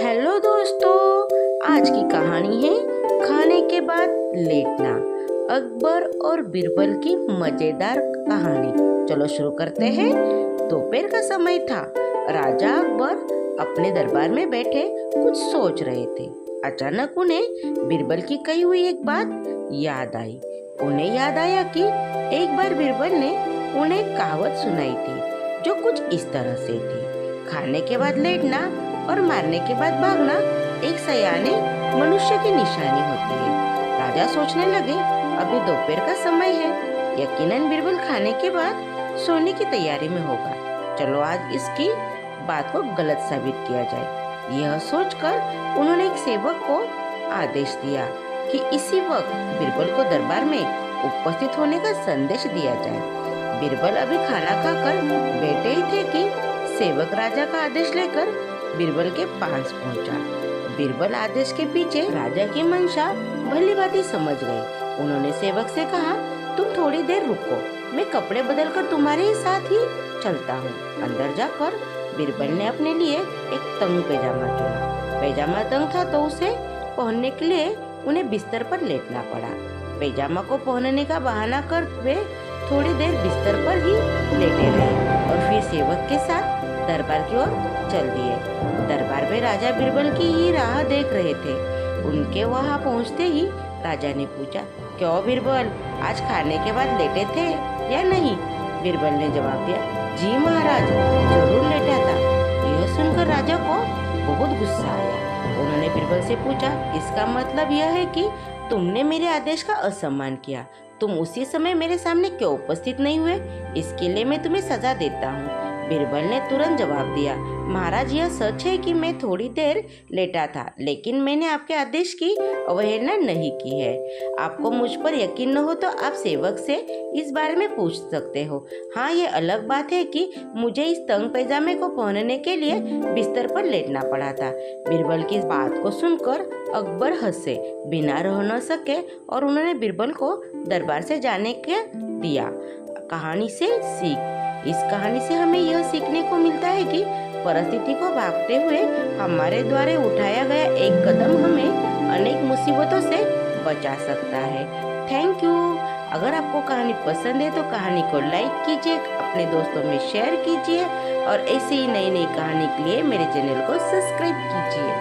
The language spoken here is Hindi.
हेलो दोस्तों, आज की कहानी है खाने के बाद लेटना। अकबर और बीरबल की मजेदार कहानी। चलो शुरू करते हैं। दोपहर का समय था। राजा अकबर अपने दरबार में बैठे कुछ सोच रहे थे। अचानक उन्हें बीरबल की कही हुई एक बात याद आई। उन्हें याद आया कि एक बार बीरबल ने उन्हें एक कहावत सुनाई थी जो कुछ इस तरह से थी, खाने के बाद लेटना और मारने के बाद भागना एक सयाने मनुष्य की निशानी होती है। राजा सोचने लगे, अभी दोपहर का समय है, यकीनन बीरबल खाने के बाद सोने की तैयारी में होगा। चलो आज इसकी बात को गलत साबित किया जाए। यह सोचकर उन्होंने एक सेवक को आदेश दिया कि इसी वक्त बीरबल को दरबार में उपस्थित होने का संदेश दिया जाए। बीरबल अभी खाना खाकर बैठे ही थे कि सेवक राजा का आदेश लेकर बीरबल के पास पहुंचा। बीरबल आदेश के पीछे राजा की मंशा भली भांति समझ गए। उन्होंने सेवक से कहा, तुम थोड़ी देर रुको, मैं कपड़े बदलकर तुम्हारे ही साथ ही चलता हूँ। अंदर जाकर बीरबल ने अपने लिए एक तंग पैजामा चुना। पैजामा तंग था तो उसे पहनने के लिए उन्हें बिस्तर पर लेटना पड़ा। पैजामा को पहनने का बहाना कर वे थोड़ी देर बिस्तर पर ही लेटे रहे और फिर सेवक के साथ दरबार की ओर चल दिए। दरबार में राजा बीरबल की ही राह देख रहे थे। उनके वहां पहुंचते ही राजा ने पूछा, क्यों बीरबल, आज खाने के बाद लेटे थे या नहीं? बीरबल ने जवाब दिया, जी महाराज, जरूर लेटा था। यह सुनकर राजा को बहुत गुस्सा आया। उन्होंने बीरबल से पूछा, इसका मतलब यह है कि तुमने मेरे आदेश का असम्मान किया। तुम उसी समय मेरे सामने क्यों उपस्थित नहीं हुए? इसके लिए मैं तुम्हें सजा देता हूँ। बीरबल ने तुरंत जवाब दिया, महाराज, यह सच है कि मैं थोड़ी देर लेटा था, लेकिन मैंने आपके आदेश की अवहेलना नहीं की है। आपको मुझ पर यकीन न हो तो आप सेवक से इस बारे में पूछ सकते हो। हाँ, ये अलग बात है कि मुझे इस तंग पैजामे को पहनने के लिए बिस्तर पर लेटना पड़ा था। बीरबल की बात को सुनकर अकबर हंसे, बिना रह न सके और उन्होंने बीरबल को दरबार से जाने के दिया। कहानी से सीख। इस कहानी से हमें यह सीखने को मिलता है कि परिस्थिति को भागते हुए हमारे द्वारा उठाया गया एक कदम हमें अनेक मुसीबतों से बचा सकता है। Thank you. अगर आपको कहानी पसंद है तो कहानी को लाइक कीजिए, अपने दोस्तों में शेयर कीजिए और ऐसे ही नई नई कहानी के लिए मेरे चैनल को सब्सक्राइब कीजिए।